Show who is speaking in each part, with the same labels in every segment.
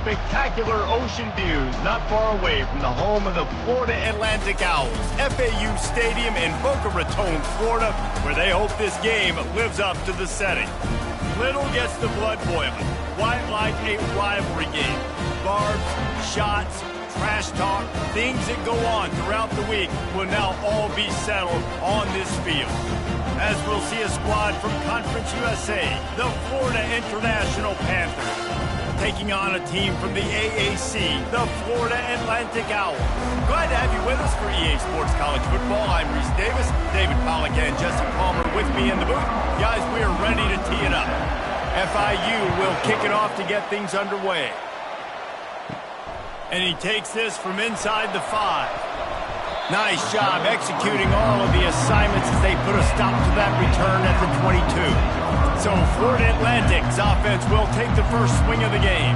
Speaker 1: spectacular ocean views not far away from the home of the Florida Atlantic Owls, FAU Stadium in Boca Raton, Florida, where they hope this game lives up to the setting. Little gets the blood boiling, quite like a rivalry game. Barbs, shots, trash talk, things that go on throughout the week will now all be settled on this field. As we'll see a squad from Conference USA, the Florida International Panthers, taking on a team from the AAC, the Florida Atlantic Owls. Glad to have you with us for EA Sports College Football. I'm Reese Davis, David Pollack and Jesse Palmer with me in the booth. Guys, we are ready to tee it up. FIU will kick it off to get things underway. And he takes this from inside the 5. Nice job executing all of the assignments as they put a stop to that return at the 22. So Florida Atlantic's offense will take the first swing of the game.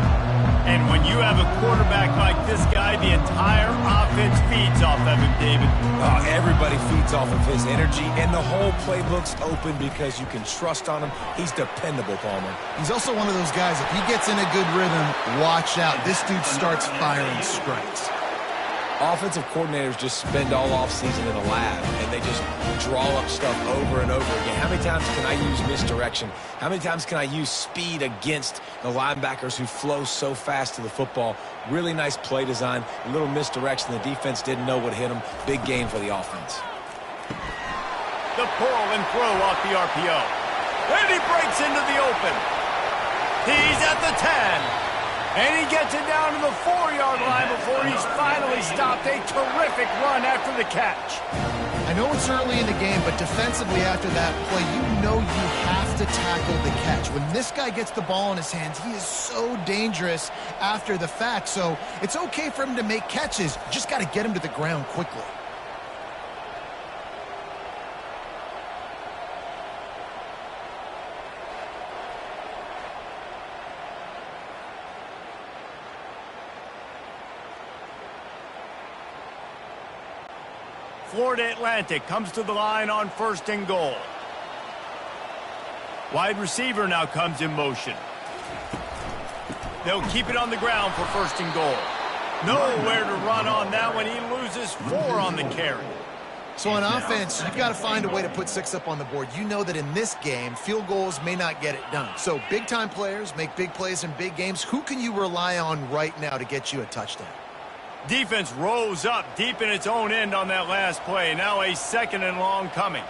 Speaker 1: And when you have a quarterback like this guy, the entire offense feeds off of him, David.
Speaker 2: Everybody feeds off of his energy, and the whole playbook's open because you can trust on him. He's dependable, Palmer.
Speaker 3: He's also one of those guys, if he gets in a good rhythm, watch out. This dude starts firing strikes.
Speaker 2: Offensive coordinators just spend all offseason in a lab, and they just draw up stuff over and over again. How many times can I use misdirection? How many times can I use speed against the linebackers who flow so fast to the football? Really nice play design, a little misdirection. The defense didn't know what hit them. Big gain for the offense.
Speaker 1: The pull and throw off the RPO. And he breaks into the open. He's at the 10. And he gets it down to the 4-yard line before he's finally stopped. A terrific run after the catch.
Speaker 3: I know it's early in the game, but defensively after that play, you know you have to tackle the catch. When this guy gets the ball in his hands, he is so dangerous after the fact. So it's okay for him to make catches. You just got to get him to the ground quickly.
Speaker 1: Florida Atlantic comes to the line on 1st and goal. Wide receiver now comes in motion. They'll keep it on the ground for 1st and goal. Nowhere to run on that one. He loses 4 on the carry.
Speaker 3: So on offense, you've got to find a way to put 6 up on the board. You know that in this game, field goals may not get it done. So big-time players make big plays in big games. Who can you rely on right now to get you a touchdown?
Speaker 1: Defense rose up deep in its own end on that last play. Now a 2nd and long coming.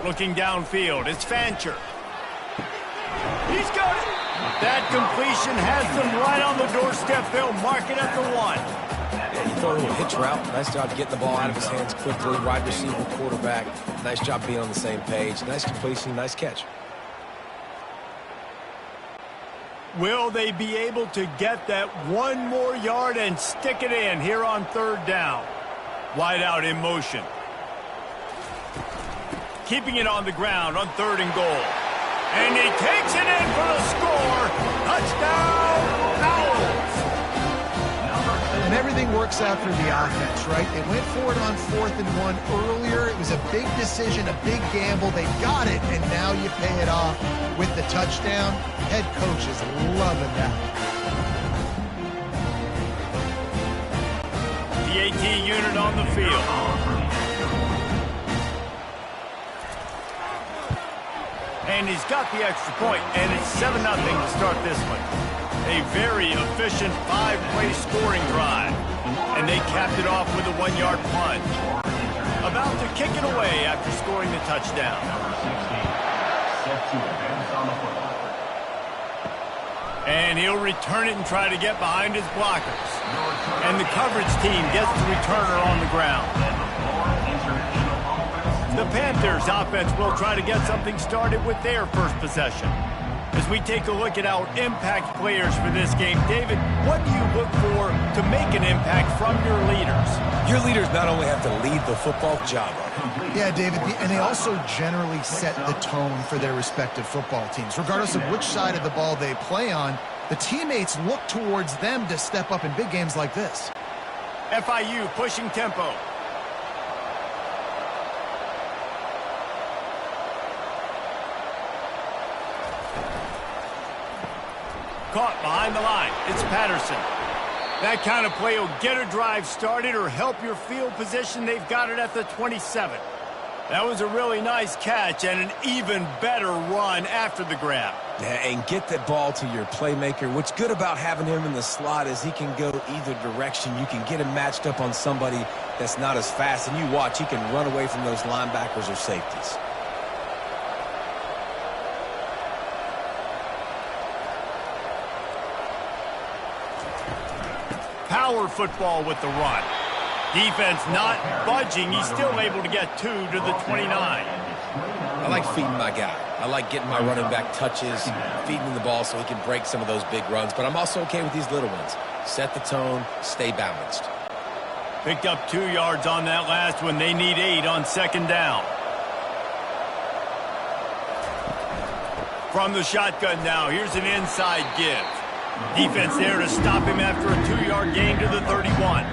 Speaker 1: Looking downfield, it's Fancher. He's got it. That completion has them right on the doorstep. They'll mark it at the 1.
Speaker 2: Yeah, he threw a little hitch route. Nice job getting the ball out of his hands quickly. Wide receiver, quarterback. Nice job being on the same page. Nice completion, nice catch.
Speaker 1: Will they be able to get that 1 more yard and stick it in here on 3rd down? Wide out in motion. Keeping it on the ground on 3rd and goal. And he takes it in for the score. Touchdown, Owls.
Speaker 3: And everything works out for the offense, right? They went for it on 4th and 1 earlier. It was a big decision, a big gamble. They got it, and now you pay it off with the touchdown. Head coach is loving that.
Speaker 1: The AT unit on the field. And he's got the extra point, and it's 7-0 to start this one. A very efficient 5-play scoring drive. And they capped it off with a 1-yard plunge. About to kick it away after scoring the touchdown. And he'll return it and try to get behind his blockers. And the coverage team gets the returner on the ground. The Panthers offense will try to get something started with their first possession. As we take a look at our impact players for this game, David, what do you look for to make an impact from your leaders?
Speaker 2: Your leaders not only have to lead the football job,
Speaker 3: yeah, David, and they also generally set the tone for their respective football teams. Regardless of which side of the ball they play on, the teammates look towards them to step up in big games like this.
Speaker 1: FIU pushing tempo. caught behind the line. It's Patterson. That kind of play will get a drive started or help your field position. They've got it at the 27. That was a really nice catch and an even better run after the grab.
Speaker 2: Yeah, and get that ball to your playmaker. What's good about having him in the slot is he can go either direction. You can get him matched up on somebody that's not as fast, and you watch, he can run away from those linebackers or safeties.
Speaker 1: Power football with the run. Defense not budging. He's still able to get 2 to the 29.
Speaker 2: I like feeding my guy. I like getting my running back touches, feeding him the ball so he can break some of those big runs. But I'm also okay with these little ones. Set the tone, stay balanced.
Speaker 1: Picked up 2 yards on that last one. They need 8 on second down. From the shotgun now, here's an inside give. Defense there to stop him after a 2-yard gain to the 31.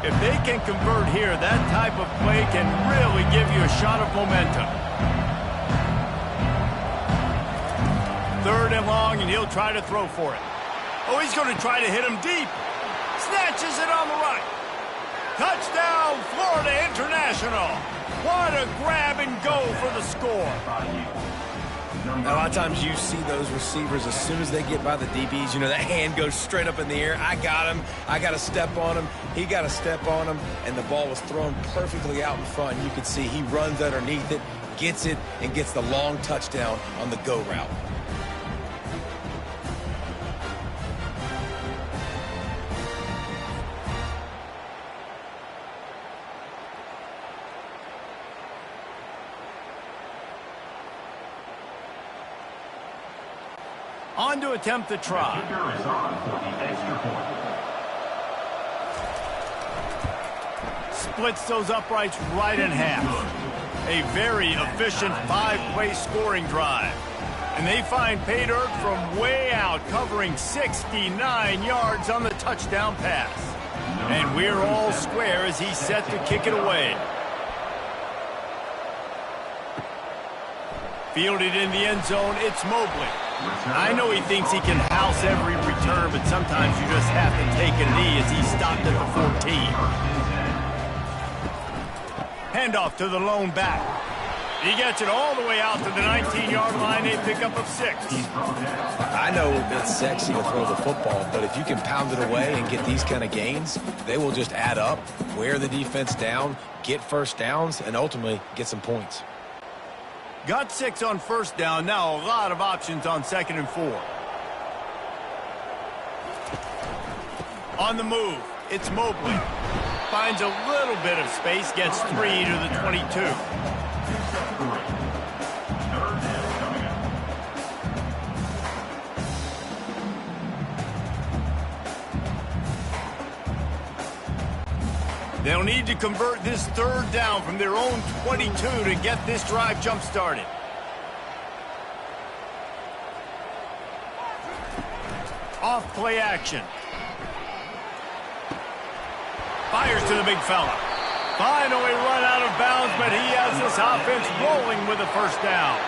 Speaker 1: If they can convert here, that type of play can really give you a shot of momentum. 3rd and long, and he'll try to throw for it. Oh, he's going to try to hit him deep. Snatches it on the right. Touchdown, Florida International. What a grab and go for the score.
Speaker 2: Now, a lot of times you see those receivers, as soon as they get by the DBs, you know, that hand goes straight up in the air. I got him. I got to step on him. He got to step on him. And the ball was thrown perfectly out in front. You can see he runs underneath it, gets it, and gets the long touchdown on the go route.
Speaker 1: On to attempt the try. Splits those uprights right in half. A very efficient 5-play scoring drive. And they find pay dirt from way out, covering 69 yards on the touchdown pass. And we're all square as he's set to kick it away. Fielded in the end zone, it's Mobley. I know he thinks he can house every return, but sometimes you just have to take a knee as he stopped at the 14. Handoff to the lone back. He gets it all the way out to the 19-yard line, a pickup of 6.
Speaker 2: I know it's sexy to throw the football, but if you can pound it away and get these kind of gains, they will just add up, wear the defense down, get first downs, and ultimately get some points.
Speaker 1: Got 6 on first down. Now a lot of options on 2nd and 4. On the move, it's Mobley. Finds a little bit of space, gets 3 to the 22. They'll need to convert this 3rd down from their own 22 to get this drive jump-started. Off play action. Fires to the big fella. Finally run out of bounds, but he has this offense rolling with a first down.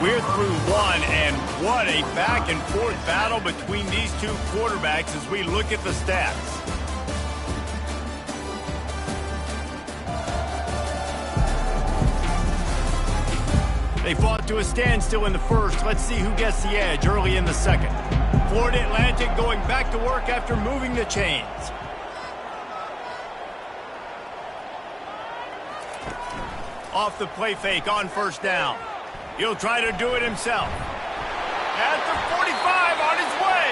Speaker 1: We're through one, and what a back-and-forth battle between these two quarterbacks as we look at the stats. They fought to a standstill in the first. Let's see who gets the edge early in the second. Florida Atlantic going back to work after moving the chains. Off the play fake on first down. He'll try to do it himself. At the 45 on his way.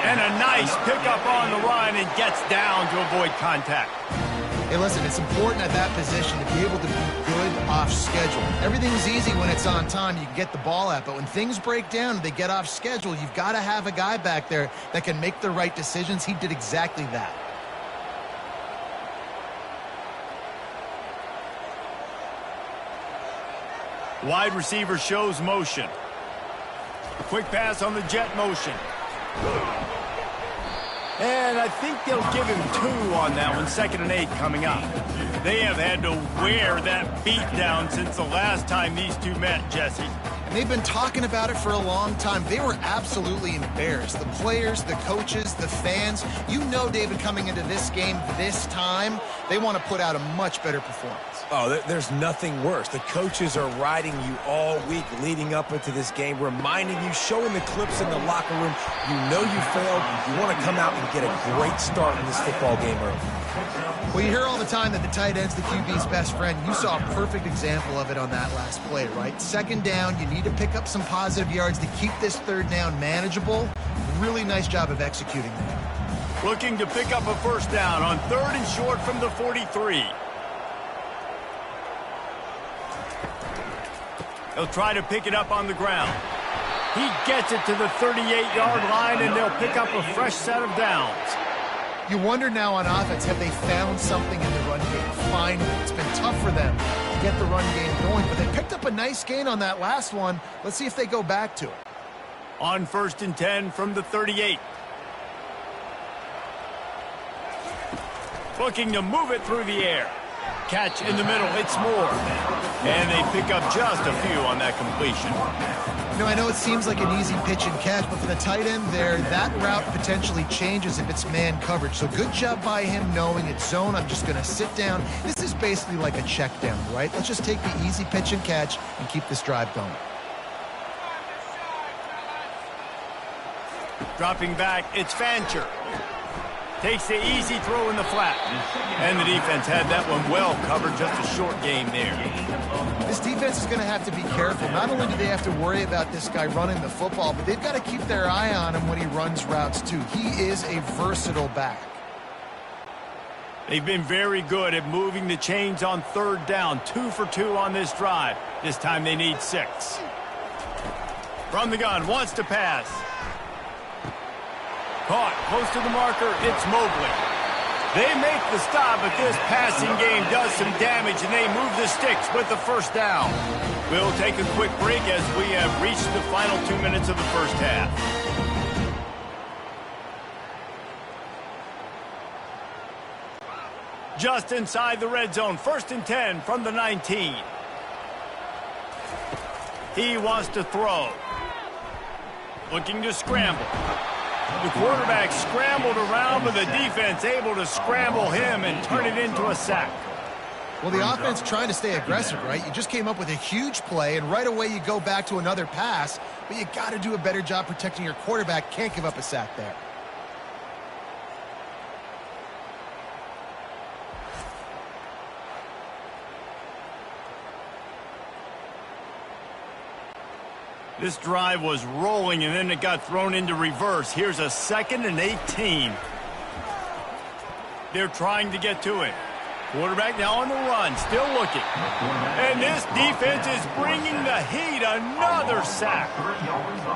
Speaker 1: And a nice pickup on the run and gets down to avoid contact.
Speaker 3: Hey, listen, it's important at that position to be able to be good off schedule. Everything's easy when it's on time. You can get the ball out. But when things break down and they get off schedule, you've got to have a guy back there that can make the right decisions. He did exactly that.
Speaker 1: Wide receiver shows motion. Quick pass on the jet motion. And I think they'll give him 2 on that one. 2nd and 8 coming up. They have had to wear that beat down since the last time these two met, Jesse.
Speaker 3: And they've been talking about it for a long time. They were absolutely embarrassed. The players, the coaches, the fans. You know, David, coming into this game this time, they want to put out a much better performance.
Speaker 2: Oh, there's nothing worse. The coaches are riding you all week leading up into this game, reminding you, showing the clips in the locker room. You know you failed. You want to come out and get a great start in this football game early.
Speaker 3: Well, you hear all the time that the tight end's the QB's best friend. You saw a perfect example of it on that last play, right? 2nd down, you need to pick up some positive yards to keep this 3rd down manageable. Really nice job of executing that.
Speaker 1: Looking to pick up a 1st down on 3rd and short from the 43. He'll try to pick it up on the ground. He gets it to the 38-yard line, and they'll pick up a fresh set of downs.
Speaker 3: You wonder now on offense, have they found something in the run game? Finally, it's been tough for them to get the run game going, but they picked up a nice gain on that last one. Let's see if they go back to it.
Speaker 1: On 1st and 10 from the 38. Looking to move it through the air. Catch in the middle, it's more. And they pick up just a few on that completion.
Speaker 3: You know, I know it seems like an easy pitch and catch, but for the tight end there, that route potentially changes if it's man coverage. So good job by him knowing it's zone. I'm just going to sit down. This is basically like a check down, right? Let's just take the easy pitch and catch and keep this drive going.
Speaker 1: Dropping back, it's Fancher. Takes the easy throw in the flat. And the defense had that one well covered, just a short game there.
Speaker 3: This defense is going to have to be careful. Not only do they have to worry about this guy running the football, but they've got to keep their eye on him when he runs routes too. He is a versatile back.
Speaker 1: They've been very good at moving the chains on 3rd down. 2 for 2 on this drive. This time they need 6. From the gun, wants to pass. Caught, close to the marker, it's Mobley. They make the stop, but this passing game does some damage, and they move the sticks with the 1st down. We'll take a quick break as we have reached the final 2 minutes of the 1st half. Just inside the red zone, 1st and 10 from the 19. He wants to throw. Looking to scramble. The quarterback scrambled around, but the defense able to scramble him and turn it into a sack.
Speaker 3: Well, the offense trying to stay aggressive, right? You just came up with a huge play, and right away you go back to another pass, but you got to do a better job protecting your quarterback. Can't give up a sack there.
Speaker 1: This drive was rolling, and then it got thrown into reverse. Here's a 2nd and 18. They're trying to get to it. Quarterback now on the run, still looking. And this defense is bringing the heat. Another sack.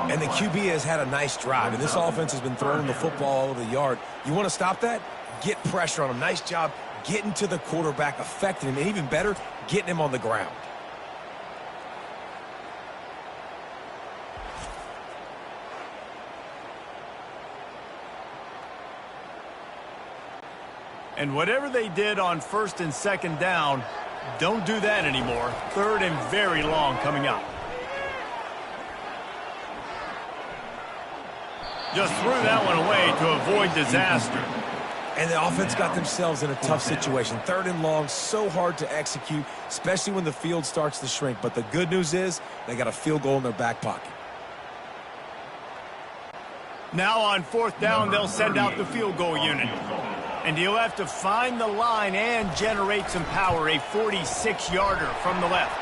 Speaker 2: And the QB has had a nice drive, and this offense has been throwing the football all over the yard. You want to stop that? Get pressure on him. Nice job getting to the quarterback, affecting him, and even better, getting him on the ground.
Speaker 1: And whatever they did on 1st and 2nd down, don't do that anymore. 3rd and very long coming up. Just threw that one away to avoid disaster.
Speaker 2: And the offense got themselves in a tough situation. 3rd and long, so hard to execute, especially when the field starts to shrink. But the good news is they got a field goal in their back pocket.
Speaker 1: Now on 4th down, they'll send out the field goal unit. And he'll have to find the line and generate some power. A 46-yarder from the left.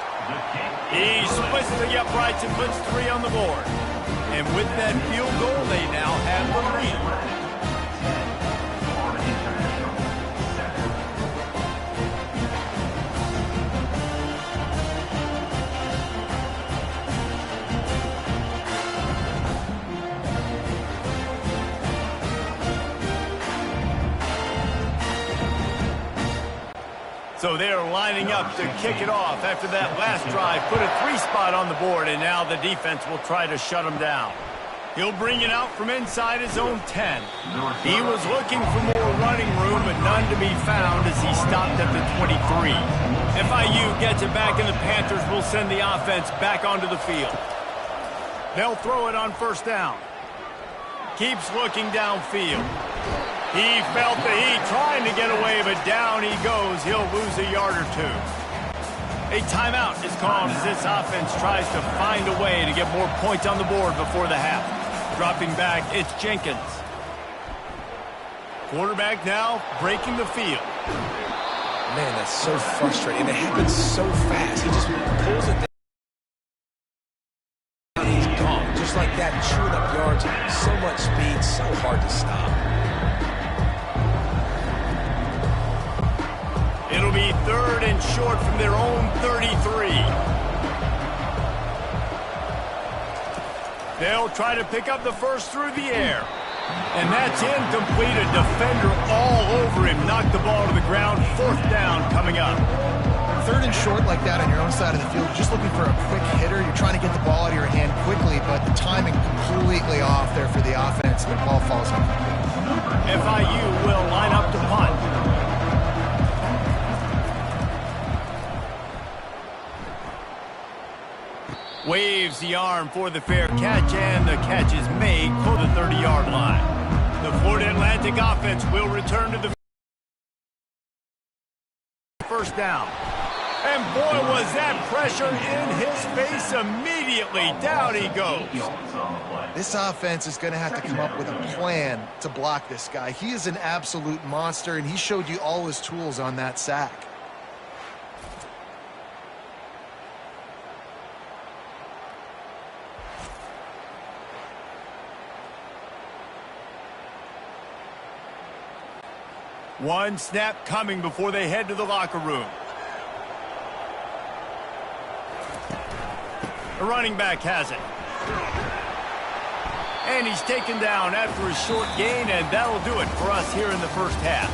Speaker 1: He splits the uprights and puts 3 on the board. And with that field goal, they now have the lead. So they're lining up to kick it off after that last drive. Put a 3-spot on the board, and now the defense will try to shut them down. He'll bring it out from inside his own 10. He was looking for more running room, but none to be found as he stopped at the 23. FIU gets it back, and the Panthers will send the offense back onto the field. They'll throw it on first down. Keeps looking downfield. He felt the heat trying to get away, but down he goes. He'll lose a yard or two. A timeout is called as this offense tries to find a way to get more points on the board before the half. Dropping back, it's Jenkins. Quarterback now breaking the field.
Speaker 2: Man, that's so frustrating. It happens so fast. He just pulls it down. He's gone. Just like that, chewing up yards. So much speed, so hard to stop.
Speaker 1: It'll be 3rd and short from their own 33. They'll try to pick up the first through the air. And that's incomplete. A defender all over him. Knocked the ball to the ground. 4th down coming up.
Speaker 3: 3rd and short like that on your own side of the field. You're just looking for a quick hitter. You're trying to get the ball out of your hand quickly, but the timing completely off there for the offense, and the ball falls incomplete.
Speaker 1: FIU will line up to punt. Waves the arm for the fair catch, and the catch is made for the 30-yard line. The Florida Atlantic offense will return to the first down. And boy, was that pressure in his face immediately. Down he goes.
Speaker 3: This offense is going to have to come up with a plan to block this guy. He is an absolute monster, and he showed you all his tools on that sack.
Speaker 1: One snap coming before they head to the locker room. The running back has it. And he's taken down after a short gain, and that'll do it for us here in the first half.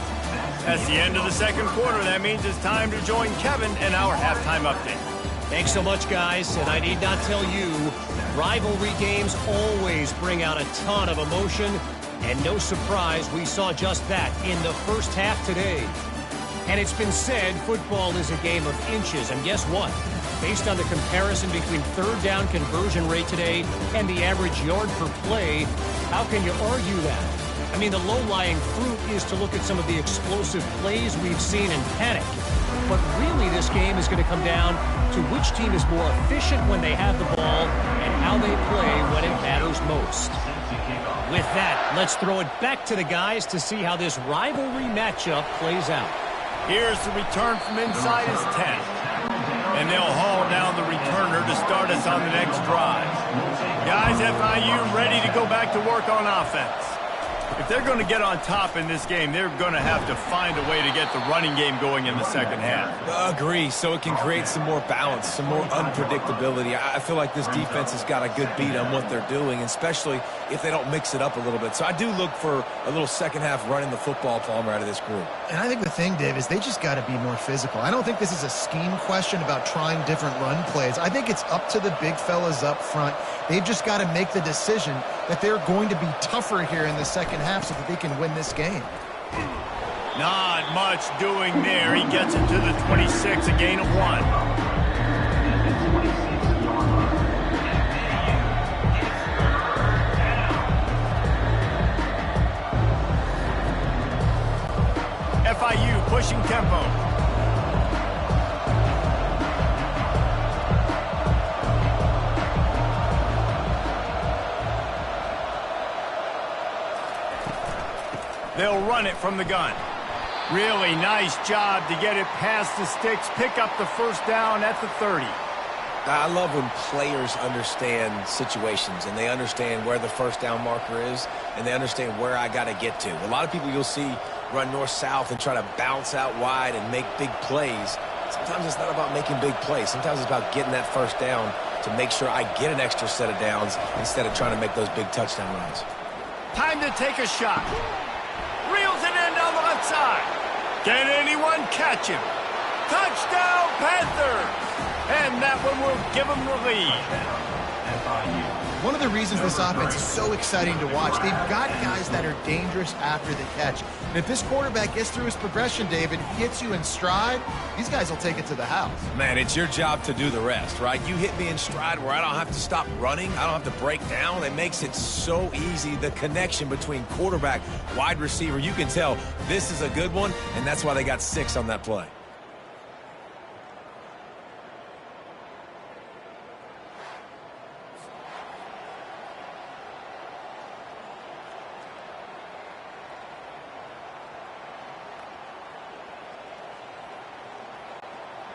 Speaker 1: That's the end of the second quarter. That means it's time to join Kevin in our halftime update.
Speaker 4: Thanks so much, guys. And I need not tell you, rivalry games always bring out a ton of emotion. And no surprise, we saw just that in the first half today. And it's been said football is a game of inches. And guess what? Based on the comparison between 3rd down conversion rate today and the average yard per play, how can you argue that? I mean, the low-lying fruit is to look at some of the explosive plays we've seen in panic. But really, this game is going to come down to which team is more efficient when they have the ball and how they play when it matters most. With that, let's throw it back to the guys to see how this rivalry matchup plays out.
Speaker 1: Here's the return from inside his 10. And they'll haul down the returner to start us on the next drive. Guys, FIU ready to go back to work on offense. If they're going to get on top in this game, they're going to have to find a way to get the running game going in the second half.
Speaker 2: Agree, so it can create some more balance, some more unpredictability. I feel like this defense has got a good beat on what they're doing, especially if they don't mix it up a little bit. So I do look for a little second half running the football, Palmer, out of this group.
Speaker 3: And I think the thing, Dave, is they just got to be more physical. I don't think this is a scheme question about trying different run plays. I think it's up to the big fellas up front. They've just got to make the decision that they're going to be tougher here in the second half so that they can win this game.
Speaker 1: Not much doing there. He gets it to the 26, a gain of 1. FIU pushing tempo. They'll run it from the gun. Really nice job to get it past the sticks, pick up the first down at the 30.
Speaker 2: I love when players understand situations and they understand where the first down marker is and they understand where I got to get to. A lot of people you'll see run north-south and try to bounce out wide and make big plays. Sometimes it's not about making big plays. Sometimes it's about getting that first down to make sure I get an extra set of downs instead of trying to make those big touchdown runs.
Speaker 1: Time to take a shot. Reels it in down the left side. Can anyone catch him? Touchdown, Panthers! And that one will give them the lead.
Speaker 3: One of the reasons this offense is so exciting to watch, they've got guys that are dangerous after the catch. And if this quarterback gets through his progression, David, gets you in stride, these guys will take it to the house.
Speaker 2: Man, it's your job to do the rest, right? You hit me in stride where I don't have to stop running. I don't have to break down. It makes it so easy. The connection between quarterback, wide receiver, you can tell this is a good one, and that's why they got 6 on that play.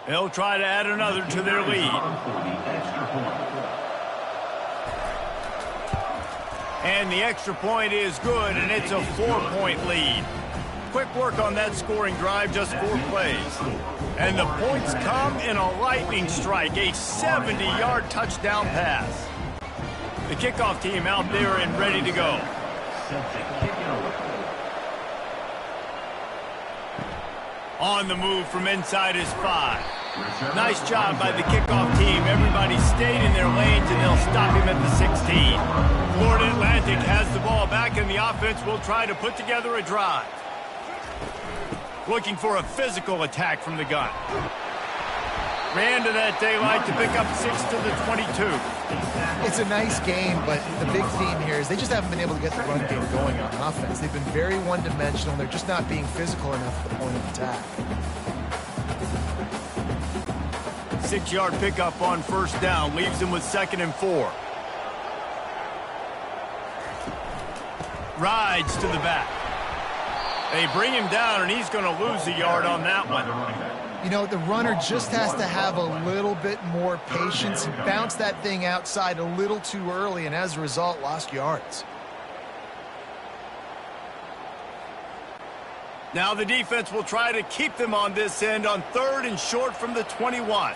Speaker 1: They'll try to add another to their lead. And the extra point is good, and it's a 4-point lead. Quick work on that scoring drive, just 4 plays. And the points come in a lightning strike, a 70-yard touchdown pass. The kickoff team out there and ready to go. On the move from inside his 5. Nice job by the kickoff team. Everybody stayed in their lanes, and they'll stop him at the 16. Florida Atlantic has the ball back, and the offense will try to put together a drive. Looking for a physical attack from the gun. Ran to that daylight to pick up 6 to the 22.
Speaker 3: It's a nice game, but the big theme here is they just haven't been able to get the run game going on offense. They've been very one-dimensional, and they're just not being physical enough at the point of attack.
Speaker 1: 6-yard pickup on first down leaves him with 2nd and 4. Rides to the back. They bring him down, and he's going to lose a yard on that one.
Speaker 3: You know, the runner just has to have a little bit more patience. He bounced that thing outside a little too early, and as a result, lost yards.
Speaker 1: Now the defense will try to keep them on this end on 3rd and short from the 21.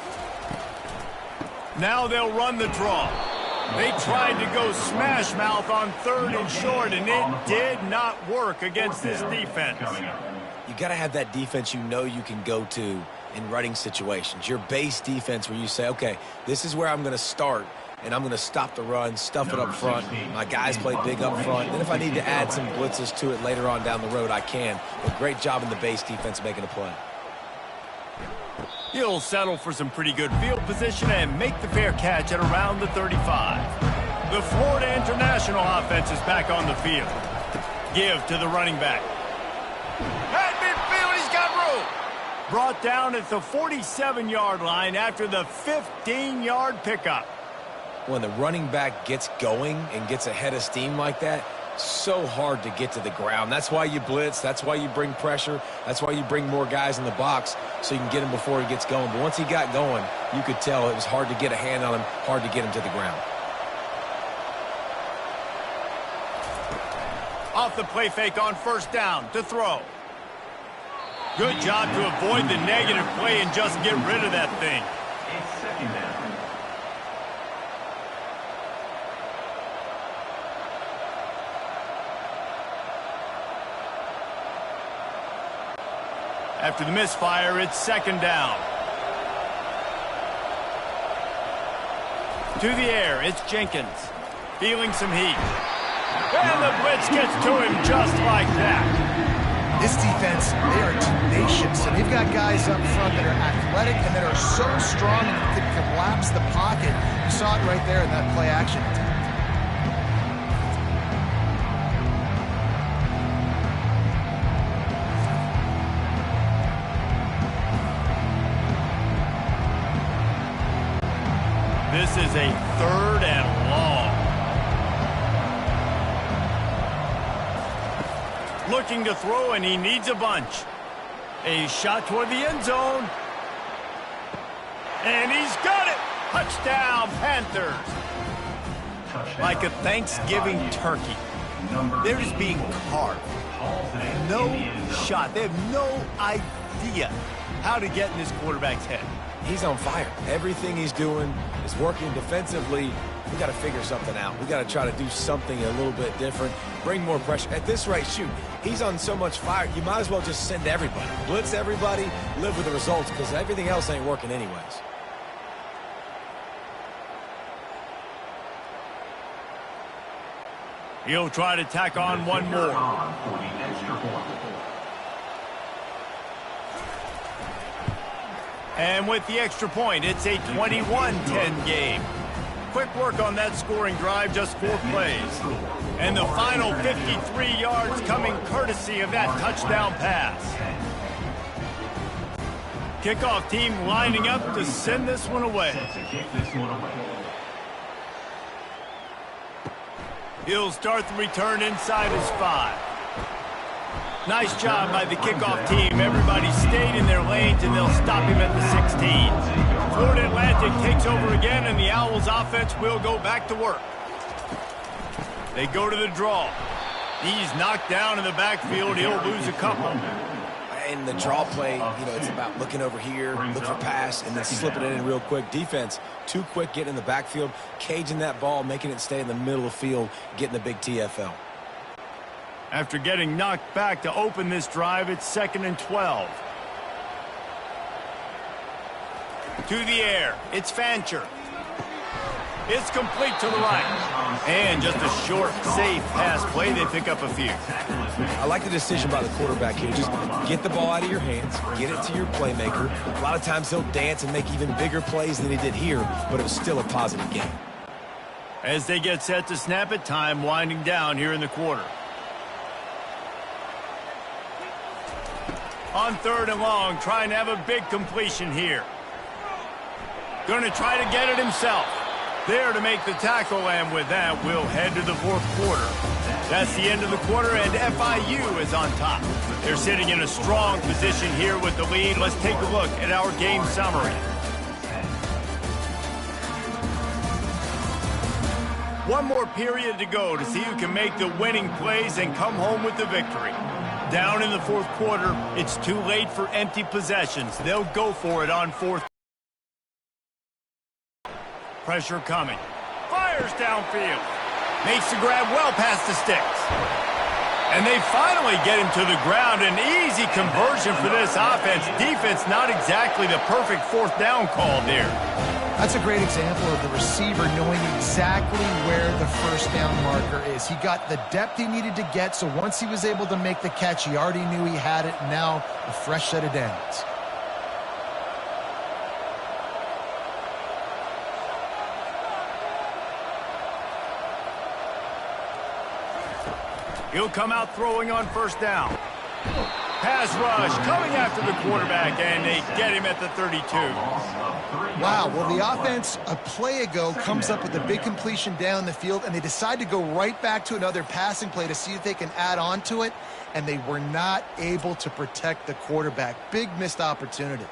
Speaker 1: Now they'll run the draw. They tried to go smash mouth on 3rd and short, and it did not work against this defense.
Speaker 2: You got to have that defense you know you can go to in running situations. Your base defense where you say, okay, this is where I'm going to start, and I'm going to stop the run, stuff it up front. My guys play big up front. Then if I need to add some blitzes to it later on down the road, I can. But great job in the base defense making a play.
Speaker 1: He'll settle for some pretty good field position and make the fair catch at around the 35. The Florida International offense is back on the field. Give to the running back. At midfield, he's got room. Brought down at the 47-yard line after the 15-yard pickup.
Speaker 2: When the running back gets going and gets ahead of steam like that, so hard to get to the ground. That's why you blitz. That's why you bring pressure. That's why you bring more guys in the box so you can get him before he gets going. But once he got going, you could tell it was hard to get a hand on him, hard to get him to the ground.
Speaker 1: Off the play fake on first down to throw. Good job to avoid the negative play and just get rid of that thing.
Speaker 5: It's 2nd down.
Speaker 1: After the misfire, it's 2nd down. To the air, it's Jenkins. Feeling some heat. And the blitz gets to him just like that.
Speaker 3: This defense, they are tenacious, and they've got guys up front that are athletic and that are so strong and can collapse the pocket. You saw it right there in that play action attack.
Speaker 1: This is a 3rd and long. Looking to throw, and he needs a bunch. A shot toward the end zone. And he's got it. Touchdown, Panthers. Like a Thanksgiving turkey. They're just being carved. No shot. They have no idea how to get in this quarterback's head.
Speaker 2: he's on fire. Everything he's doing is working defensively. We got to figure something out. We got to try to do something a little bit different, bring more pressure. At this rate, shoot, he's on so much fire, you might as well just send everybody. Blitz everybody, live with the results, because everything else ain't working anyways.
Speaker 1: He'll try to tack on one more. And with the extra point, it's a 21-10 game. Quick work on that scoring drive, just 4 plays. And the final 53 yards coming courtesy of that touchdown pass. Kickoff team lining up to send this one away. He'll start the return inside his 5. Nice job by the kickoff team. Everybody stayed in their lanes, and they'll stop him at the 16. Florida Atlantic takes over again, and the Owls offense will go back to work. They go to the draw. He's knocked down in the backfield. He'll lose a couple.
Speaker 2: In the draw play, it's about looking over here, look for pass, and then slipping it in real quick. Defense, too quick getting in the backfield, caging that ball, making it stay in the middle of the field, getting the big TFL.
Speaker 1: After getting knocked back to open this drive, it's 2nd and 12. To the air, it's Fancher. It's complete to the right. And just a short, safe pass play. They pick up a few.
Speaker 2: I like the decision by the quarterback here. Just get the ball out of your hands, get it to your playmaker. A lot of times he'll dance and make even bigger plays than he did here, but it was still a positive game.
Speaker 1: As they get set to snap it, time winding down here in the quarter. On 3rd and long, trying to have a big completion here. Going to try to get it himself. There to make the tackle, and with that, we'll head to the 4th quarter. That's the end of the quarter, and FIU is on top. They're sitting in a strong position here with the lead. Let's take a look at our game summary. One more period to go to see who can make the winning plays and come home with the victory. Down in the 4th quarter, it's too late for empty possessions. They'll go for it on 4th. Pressure coming. Fires downfield. Makes the grab well past the sticks. And they finally get him to the ground. An easy conversion for this offense. Defense, not exactly the perfect 4th down call there.
Speaker 3: That's a great example of the receiver knowing exactly where the 1st down marker is. He got the depth he needed to get, so once he was able to make the catch, he already knew he had it. Now, a fresh set of downs.
Speaker 1: He'll come out throwing on 1st down. Pass rush coming after the quarterback, and they get him at the 32.
Speaker 3: Wow, well, the offense a play ago comes up with a big completion down the field, and they decide to go right back to another passing play to see if they can add on to it, and they were not able to protect the quarterback. Big missed opportunity.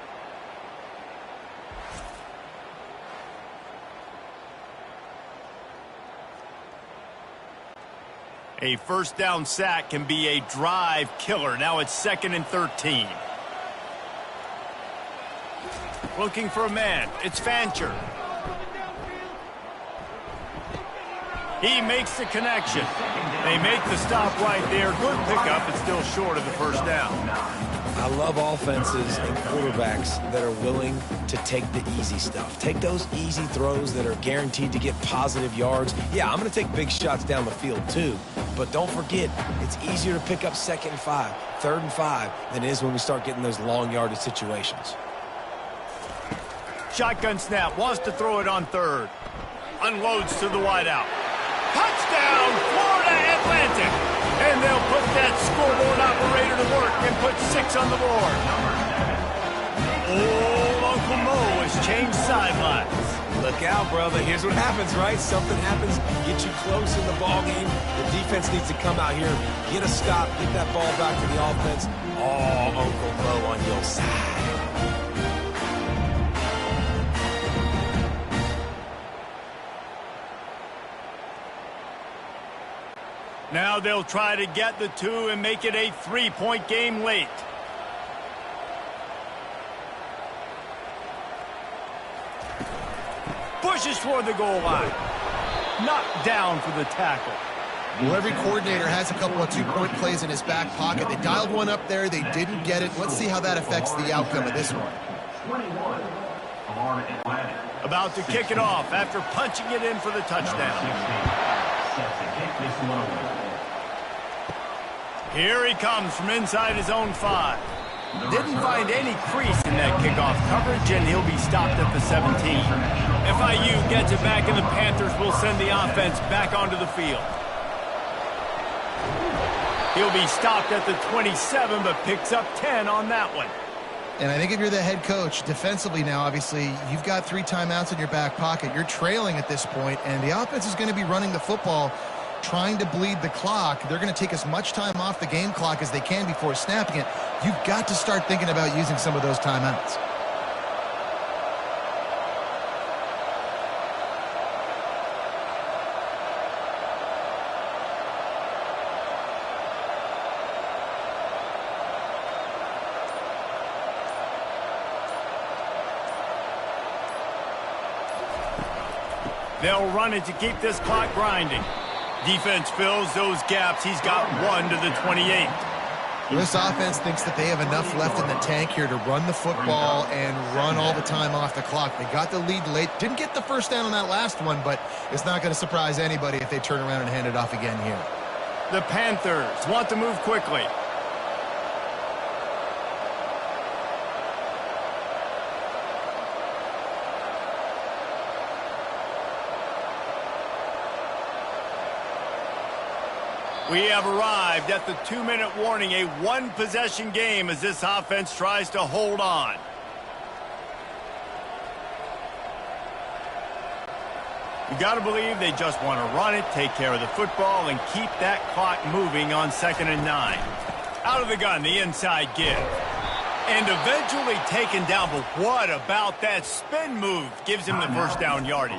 Speaker 1: A 1st down sack can be a drive killer. Now it's 2nd and 13. Looking for a man. It's Fancher. He makes the connection. They make the stop right there. Good pickup. It's still short of the 1st down.
Speaker 2: I love offenses and quarterbacks that are willing to take the easy stuff. Take those easy throws that are guaranteed to get positive yards. Yeah, I'm going to take big shots down the field too. But don't forget, it's easier to pick up 2nd and 5, 3rd and 5 than it is when we start getting those long yardage situations.
Speaker 1: Shotgun snap. Wants to throw it on 3rd. Unloads to the wideout. Touchdown, Florida Atlantic! And they'll put that scoreboard operator to work and put 6 on the board. Oh, Uncle Mo has changed sidelines.
Speaker 2: Look out, brother. Here's what happens, right? Something happens, get you close in the ball game. The defense needs to come out here, get a stop, get that ball back to the offense. Oh, Uncle Mo on your side.
Speaker 1: Now they'll try to get the 2 and make it a 3-point game late. Pushes toward the goal line. Knocked down for the tackle.
Speaker 3: Well, every coordinator has a couple of two-point plays in his back pocket. They dialed one up there. They didn't get it. Let's see how that affects the outcome of this one.
Speaker 1: About to kick it off after punching it in for the touchdown. Here he comes from inside his own 5. Didn't find any crease in that kickoff coverage, and he'll be stopped at the 17. FIU gets it back, and the Panthers will send the offense back onto the field. He'll be stopped at the 27, but picks up 10 on that one.
Speaker 3: And I think if you're the head coach, defensively now, obviously, you've got 3 timeouts in your back pocket. You're trailing at this point, and the offense is going to be running the football, trying to bleed the clock. They're going to take as much time off the game clock as they can before snapping it. You've got to start thinking about using some of those timeouts.
Speaker 1: They'll run it to keep this clock grinding. Defense fills those gaps. He's got 1 to the 28.
Speaker 3: This offense thinks that they have enough left in the tank here to run the football and run all the time off the clock. They got the lead late. Didn't get the first down on that last one, but it's not going to surprise anybody if they turn around and hand it off again here.
Speaker 1: The Panthers want to move quickly. We have arrived at the 2-minute warning, a 1-possession game as this offense tries to hold on. You got to believe they just want to run it, take care of the football, and keep that clock moving on 2nd and 9. Out of the gun, the inside give. And eventually taken down, but what about that spin move? Gives him the first down yardage.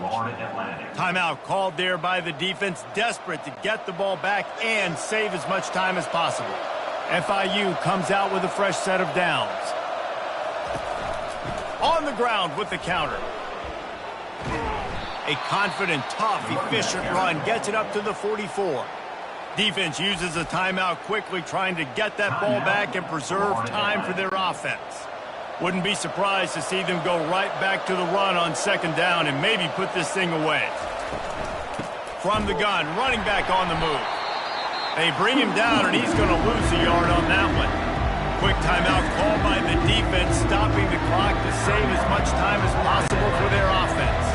Speaker 1: Timeout called there by the defense, desperate to get the ball back and save as much time as possible. FIU comes out with a fresh set of downs. On the ground with the counter. A confident, tough, efficient run gets it up to the 44. Defense uses a timeout quickly, trying to get that ball back and preserve time for their offense. Wouldn't be surprised to see them go right back to the run on 2nd down and maybe put this thing away. From the gun, running back on the move. They bring him down, and he's going to lose a yard on that one. Quick timeout called by the defense, stopping the clock to save as much time as possible for their offense.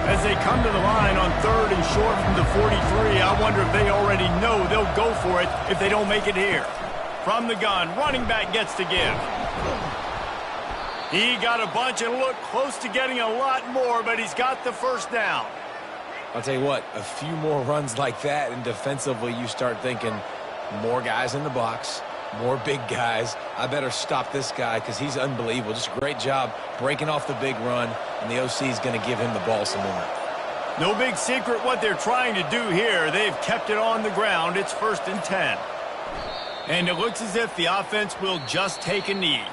Speaker 1: As they come to the line on 3rd and short from the 43, I wonder if they already know they'll go for it if they don't make it here. From the gun, running back gets to give. He got a bunch and looked close to getting a lot more, but he's got the first down.
Speaker 2: I'll tell you what, a few more runs like that, and defensively you start thinking more guys in the box, more big guys. I better stop this guy because he's unbelievable. Just a great job breaking off the big run, and the OC is going to give him the ball some more.
Speaker 1: No big secret what they're trying to do here. They've kept it on the ground. It's 1st and 10. And it looks as if the offense will just take a knee.